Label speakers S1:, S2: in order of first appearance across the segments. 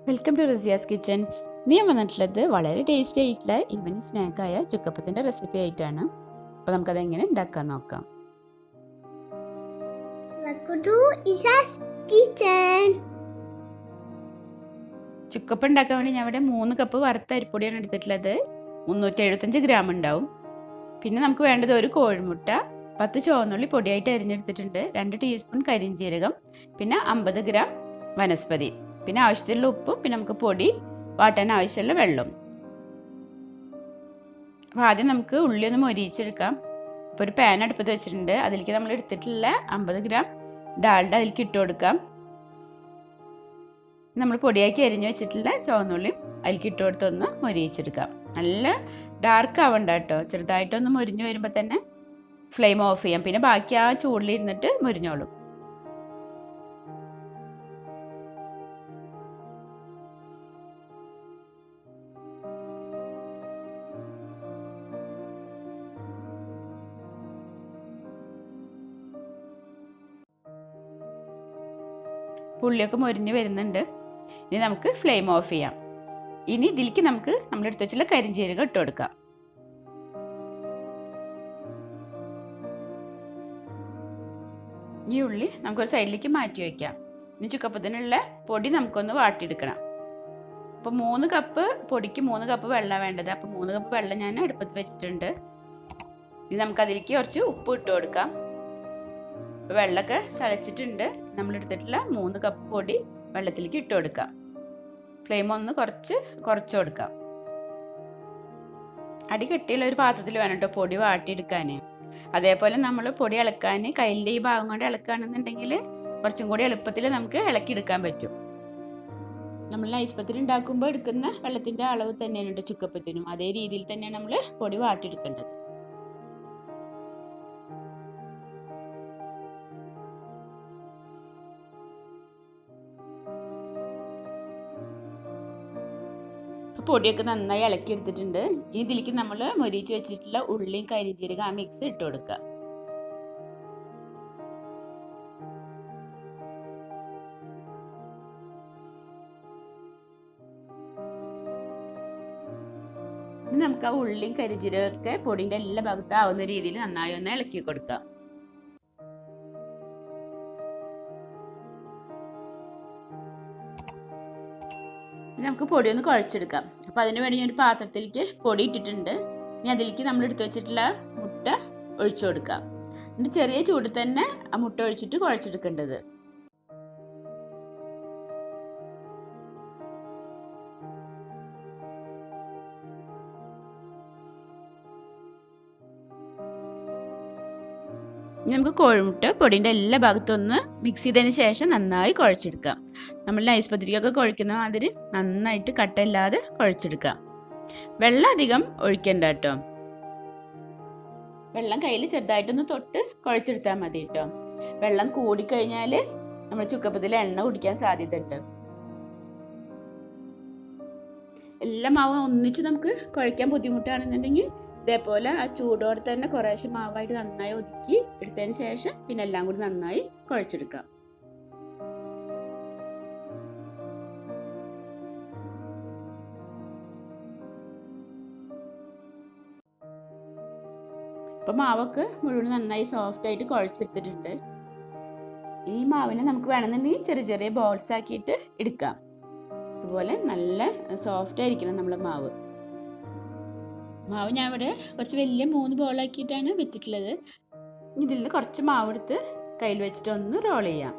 S1: Welcome to Razia's kitchen. ഞാൻ വന്നിട്ടുള്ളത് വളരെ ടേസ്റ്റി ആയിട്ടുള്ള ഈവനിങ് സ്നാക്കായ ചുക്കപ്പത്തിൻ്റെ റെസിപ്പി ആയിട്ടാണ്. അപ്പോൾ നമുക്കത് എങ്ങനെ ഉണ്ടാക്കാൻ നോക്കാം. ചുക്കപ്പം ഉണ്ടാക്കാൻ വേണ്ടി ഞാൻ ഇവിടെ 3 കപ്പ് വറുത്ത അരിപ്പൊടിയാണ് എടുത്തിട്ടുള്ളത്. 375 ഗ്രാം ഉണ്ടാവും. പിന്നെ നമുക്ക് വേണ്ടത് ഒരു കോഴിമുട്ട, 10 ചുവന്നുള്ളി പൊടിയായിട്ട് അരിഞ്ഞെടുത്തിട്ടുണ്ട്, 2 ടീസ്പൂൺ കരിഞ്ജീരകം, പിന്നെ 50 ഗ്രാം വനസ്പതി, പിന്നെ ആവശ്യത്തിലുള്ള ഉപ്പും, പിന്നെ നമുക്ക് പൊടി വാട്ടാൻ ആവശ്യമുള്ള വെള്ളം. അപ്പോൾ ആദ്യം നമുക്ക് ഉള്ളി ഒന്ന് മൊരിയിച്ചെടുക്കാം. അപ്പോൾ ഒരു പാൻ അടുപ്പത്ത് വെച്ചിട്ടുണ്ട്. അതിലേക്ക് നമ്മൾ എടുത്തിട്ടുള്ള 50 ഗ്രാം ഡാൽഡ അതിലേക്ക് ഇട്ട് കൊടുക്കാം. നമ്മൾ പൊടിയാക്കി അരിഞ്ഞു വെച്ചിട്ടുള്ള ചുവന്നുള്ളിയും അതിലേക്ക് ഇട്ട് കൊടുത്തൊന്ന് മൊരിയിച്ചെടുക്കാം. നല്ല ഡാർക്ക് ആവണ്ട കേട്ടോ, ചെറുതായിട്ടൊന്ന് മൊരിഞ്ഞു വരുമ്പോൾ തന്നെ ഫ്ലെയിം ഓഫ് ചെയ്യാം. പിന്നെ ബാക്കി ആ ചൂടിലിരുന്നിട്ട് മൊരിഞ്ഞോളും. ഉള്ളിയൊക്കെ മൊരിഞ്ഞ് വരുന്നുണ്ട്. ഇനി നമുക്ക് ഫ്ലെയിം ഓഫ് ചെയ്യാം. ഇനി ഇതിലേക്ക് നമുക്ക് നമ്മളെടുത്ത് വെച്ചുള്ള കരിഞ്ജീരകം ഇട്ട് കൊടുക്കാം. ഈ ഉള്ളി നമുക്കൊരു സൈഡിലേക്ക് മാറ്റി വയ്ക്കാം. ഇനി ചുക്കപ്പത്തിനുള്ള പൊടി നമുക്കൊന്ന് വാട്ടിയെടുക്കണം. അപ്പോൾ 3 കപ്പ് പൊടിക്ക് 3 കപ്പ് വെള്ളം വേണ്ടത്. അപ്പോൾ 3 കപ്പ് വെള്ളം ഞാൻ അടുപ്പത്ത് വെച്ചിട്ടുണ്ട്. ഇനി നമുക്കതിലേക്ക് കുറച്ച് ഉപ്പ് ഇട്ട് കൊടുക്കാം. വെള്ളമൊക്കെ തിളച്ചിട്ടുണ്ട്. നമ്മളെടുത്തിട്ടുള്ള 3 കപ്പ് പൊടി വെള്ളത്തിലേക്ക് ഇട്ട് കൊടുക്കാം. ഫ്ലെയിം ഒന്ന് കുറച്ച് കൊടുക്കാം. അടി കെട്ടിയുള്ള ഒരു പാത്രത്തിൽ വേണം കേട്ടോ പൊടി വാട്ടിയെടുക്കാൻ. അതേപോലെ നമ്മൾ പൊടി ഇളക്കാൻ കയ്യിൻ്റെ ഈ ഭാഗം കൊണ്ട് ഇളക്കുകയാണെന്നുണ്ടെങ്കിൽ കുറച്ചും കൂടി എളുപ്പത്തിൽ നമുക്ക് ഇളക്കിയെടുക്കാൻ പറ്റും. നമ്മൾ ഐസ്പത്തിൽ ഉണ്ടാക്കുമ്പോൾ എടുക്കുന്ന വെള്ളത്തിൻ്റെ അളവ് തന്നെയാണ് ചുക്കപ്പത്തിനും. അതേ രീതിയിൽ തന്നെയാണ് നമ്മൾ പൊടി വാട്ടിയെടുക്കേണ്ടത്. പൊടിയൊക്കെ നന്നായി ഇളക്കി എടുത്തിട്ടുണ്ട്. ഇതിലേക്ക് നമ്മൾ മൊരിച്ച് വെച്ചിട്ടുള്ള ഉള്ളിയും കരിഞ്ജീരകം ആ മിക്സ് ഇട്ട് കൊടുക്കുക. ഇനി നമുക്ക് ആ ഉള്ളിയും കരിഞ്ജീരകമൊക്കെ പൊടിൻ്റെ എല്ലാ ഭാഗത്തും ആവുന്ന രീതിയിൽ നന്നായി ഒന്ന് ഇളക്കി കൊടുക്കാം. നമുക്ക് പൊടി ഒന്ന് കുഴച്ചെടുക്കാം. അപ്പോൾ അതിന് വേണ്ടി ഞാൻ ഒരു പാത്രത്തിലേക്ക് പൊടി ഇട്ടിട്ടുണ്ട്. ഇനി അതിലേക്ക് നമ്മൾ എടുത്തു വെച്ചിട്ടുള്ള മുട്ട ഒഴിച്ചു കൊടുക്കാം. എന്നിട്ട് ചെറിയ ചൂടിൽ തന്നെ ആ മുട്ട ഒഴിച്ചിട്ട് കുഴച്ചെടുക്കേണ്ടത്. ഇനി നമുക്ക് കോഴിമുട്ട പൊടിൻ്റെ എല്ലാ ഭാഗത്തും ഒന്ന് മിക്സ് ചെയ്തതിന് ശേഷം നന്നായി കുഴച്ചെടുക്കാം. നമ്മൾ ഐസ് പത്തിരിക്കൊക്കെ കുഴക്കുന്ന മാതിരി നന്നായിട്ട് കട്ടയില്ലാതെ കുഴച്ചെടുക്കാം. വെള്ളം അധികം ഒഴിക്കണ്ട കേട്ടോ. വെള്ളം കയ്യിൽ ചെറുതായിട്ടൊന്ന് തൊട്ട് കുഴച്ചെടുത്താൽ മതി കേട്ടോ. വെള്ളം കൂടിക്കഴിഞ്ഞാൽ നമ്മൾ ചുക്കപ്പത്തിൽ എണ്ണ കുടിക്കാൻ സാധ്യതയുണ്ട്. എല്ലാ മാവും ഒന്നിച്ച് നമുക്ക് കുഴയ്ക്കാൻ ബുദ്ധിമുട്ടാണെന്നുണ്ടെങ്കിൽ ഇതേപോലെ ആ ചൂടോടെ തന്നെ കുറേശ്ശെ മാവായിട്ട് നന്നായി ഒതുക്കി എടുത്തതിന് ശേഷം പിന്നെ എല്ലാം കൂടി നന്നായി കുഴച്ചെടുക്കാം. ഇപ്പം മാവൊക്കെ മുഴുവൻ നന്നായി സോഫ്റ്റ് ആയിട്ട് കുഴച്ചെടുത്തിട്ടുണ്ട്. ഈ മാവിനെ നമുക്ക് വേണമെന്നുണ്ടെങ്കിൽ ചെറിയ ചെറിയ ബോൾസ് ആക്കിയിട്ട് എടുക്കാം. അതുപോലെ നല്ല സോഫ്റ്റ് ആയിരിക്കണം നമ്മളെ മാവ്. ഞാൻ ഇവിടെ കുറച്ച് വലിയ 3 ബോളാക്കിയിട്ടാണ് വെച്ചിട്ടുള്ളത്. ഇതിൽ നിന്ന് കുറച്ച് മാവ് എടുത്ത് കയ്യിൽ വെച്ചിട്ട് ഒന്ന് റോൾ ചെയ്യാം.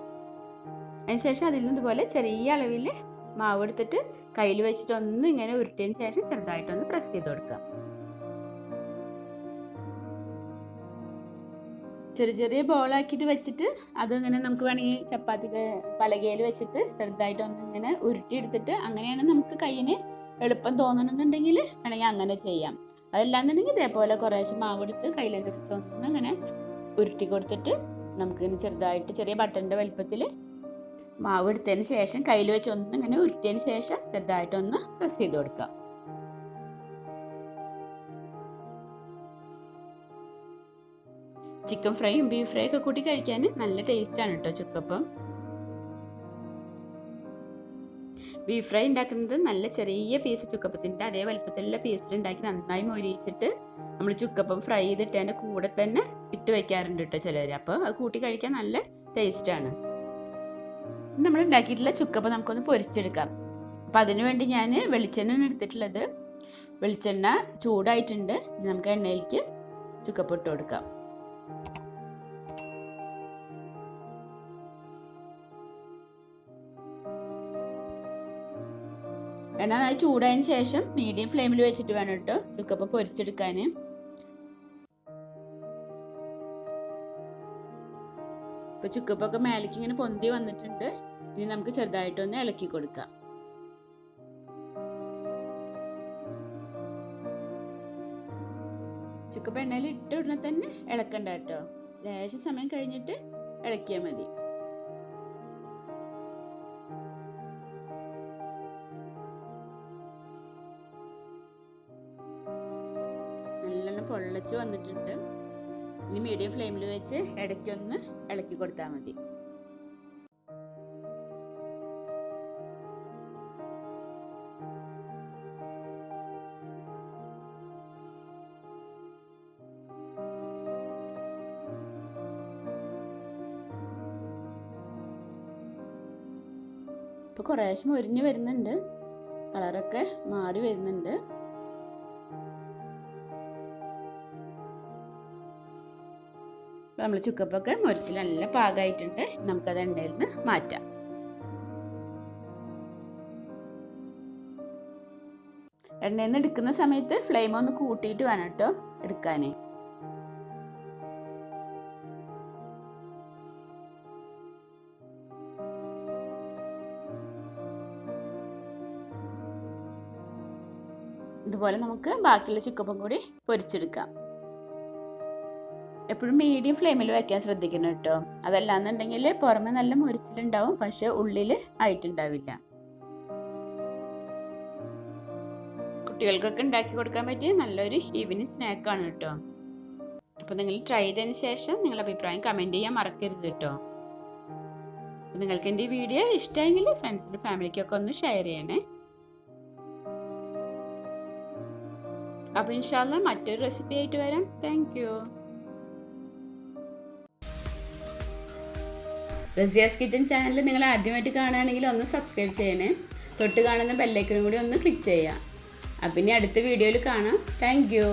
S1: അതിനുശേഷം അതിൽ നിന്ന് ഇതുപോലെ ചെറിയ അളവിൽ മാവ് എടുത്തിട്ട് കയ്യിൽ വെച്ചിട്ട് ഒന്ന് ഇങ്ങനെ ഉരുട്ടിയതിന് ശേഷം ചെറുതായിട്ടൊന്ന് പ്രസ് ചെയ്ത് കൊടുക്കാം. ചെറിയ ചെറിയ ബോളാക്കിയിട്ട് വെച്ചിട്ട് അതിങ്ങനെ നമുക്ക് വേണമെങ്കിൽ ചപ്പാത്തി പലകയിൽ വെച്ചിട്ട് ചെറുതായിട്ടൊന്ന് ഇങ്ങനെ ഉരുട്ടിയെടുത്തിട്ട് അങ്ങനെയാണ് നമുക്ക് കയ്യിന് എളുപ്പം തോന്നണമെന്നുണ്ടെങ്കിൽ വേണമെങ്കിൽ അങ്ങനെ ചെയ്യാം. അതല്ലാന്നുണ്ടെങ്കിൽ ഇതേപോലെ കുറേശ്ശെ മാവ് എടുത്ത് കയ്യിലേക്ക് വെച്ചൊന്ന് അങ്ങനെ ഉരുട്ടി കൊടുത്തിട്ട് നമുക്കിങ്ങനെ ചെറുതായിട്ട് ചെറിയ ബട്ടൻ്റെ വലുപ്പത്തിൽ മാവ് എടുത്തതിന് ശേഷം കയ്യിൽ വെച്ച് ഒന്ന് ഇങ്ങനെ ഉരുട്ടിയതിന് ശേഷം ചെറുതായിട്ടൊന്ന് പ്രസ് ചെയ്ത് കൊടുക്കാം. ചിക്കൻ ഫ്രൈയും ബീഫ് ഫ്രൈ ഒക്കെ കൂട്ടി കഴിക്കാൻ നല്ല ടേസ്റ്റാണ് കേട്ടോ ചുക്കപ്പം. ബീഫ് ഫ്രൈ ഉണ്ടാക്കുന്നത് നല്ല ചെറിയ പീസ് ചുക്കപ്പത്തിൻ്റെ അതേ വലുപ്പത്തിലുള്ള പീസിലുണ്ടാക്കി നന്നായി മൊരിയിച്ചിട്ട് നമ്മൾ ചുക്കപ്പം ഫ്രൈ ചെയ്തിട്ട് അതിൻ്റെ കൂടെ തന്നെ ഇട്ട് വെക്കാറുണ്ട് കേട്ടോ ചിലർ. അപ്പോൾ അത് കൂട്ടി കഴിക്കാൻ നല്ല ടേസ്റ്റാണ്. നമ്മൾ ഉണ്ടാക്കിയിട്ടുള്ള ചുക്കപ്പം നമുക്കൊന്ന് പൊരിച്ചെടുക്കാം. അപ്പം അതിനു വേണ്ടി ഞാൻ വെളിച്ചെണ്ണയാണ് എടുത്തിട്ടുള്ളത്. വെളിച്ചെണ്ണ ചൂടായിട്ടുണ്ട്. നമുക്ക് എണ്ണയിലേക്ക് ചുക്കപ്പം ഇട്ട് കൊടുക്കാം. എണ്ണ നന്നായി ചൂടായതിന് ശേഷം മീഡിയം ഫ്ലെയിമിൽ വെച്ചിട്ട് വേണം കേട്ടോ ചുക്കപ്പം പൊരിച്ചെടുക്കാൻ. ഇപ്പൊ ചുക്കപ്പൊക്കെ മേലേക്ക് ഇങ്ങനെ പൊന്തി വന്നിട്ടുണ്ട്. ഇനി നമുക്ക് ചെറുതായിട്ടൊന്ന് ഇളക്കി കൊടുക്കാം. ചുക്കപ്പം എണ്ണയിൽ ഇട്ട ഉടനെ തന്നെ ഇളക്കണ്ട കേട്ടോ. ലേശ സമയം കഴിഞ്ഞിട്ട് ഇളക്കിയാൽ മതി. നല്ലോണം പൊള്ളച്ച് വന്നിട്ടുണ്ട്. ഇനി മീഡിയം ഫ്ലെയിമിൽ വെച്ച് ഇടയ്ക്കൊന്ന് ഇളക്കി കൊടുത്താൽ മതി. ഇപ്പൊ കുറേശ്ശെ മൊരിഞ്ഞ് വരുന്നുണ്ട്. കളറൊക്കെ മാറി വരുന്നുണ്ട്. നമ്മൾ ചുക്കപ്പൊക്കെ മൊരിച്ചിൽ നല്ല പാകമായിട്ടുണ്ട്. നമുക്കത് എണ്ണയിൽ നിന്ന് മാറ്റാം. എണ്ണയിൽ നിന്ന് എടുക്കുന്ന സമയത്ത് ഫ്ലെയിം ഒന്ന് കൂട്ടിയിട്ട് വേണം കേട്ടോ എടുക്കാൻ. ഇതുപോലെ നമുക്ക് ബാക്കിയുള്ള ചുക്കപ്പം കൂടി പൊരിച്ചെടുക്കാം. എപ്പോഴും മീഡിയം ഫ്ലെയിമിൽ വെക്കാൻ ശ്രദ്ധിക്കണം കേട്ടോ. അതല്ലാന്നുണ്ടെങ്കിൽ പുറമെ നല്ല മൊരിച്ചിലുണ്ടാവും, പക്ഷെ ഉള്ളിൽ ആയിട്ടുണ്ടാവില്ല. കുട്ടികൾക്കൊക്കെ ഉണ്ടാക്കി കൊടുക്കാൻ പറ്റിയ നല്ലൊരു ഈവനിങ് സ്നാക്കാണ് കേട്ടോ. അപ്പോൾ നിങ്ങൾ ട്രൈ ചെയ്തതിന് ശേഷം നിങ്ങളുടെ അഭിപ്രായം കമൻറ്റ് ചെയ്യാൻ മറക്കരുത് കേട്ടോ. നിങ്ങൾക്ക് എൻ്റെ ഈ വീഡിയോ ഇഷ്ടമെങ്കിൽ ഫ്രണ്ട്സിൻ്റെ ഫാമിലിക്കൊക്കെ ഒന്ന് ഷെയർ ചെയ്യണേ. അപ്പോൾ ഇൻഷാല്ലാ മറ്റൊരു റെസിപ്പി ആയിട്ട് വരാം. Thank you. Razia's kitchen channel നിങ്ങൾ ആദ്യമായിട്ട് കാണുകയാണെങ്കിൽ ഒന്ന് സബ്സ്ക്രൈബ് ചെയ്യണേ. തൊട്ട് കാണുന്ന ബെല്ലൈക്കനും കൂടി ഒന്ന് ക്ലിക്ക് ചെയ്യുക. അപ്പം ഇനി അടുത്ത വീഡിയോയിൽ കാണാം. Thank you.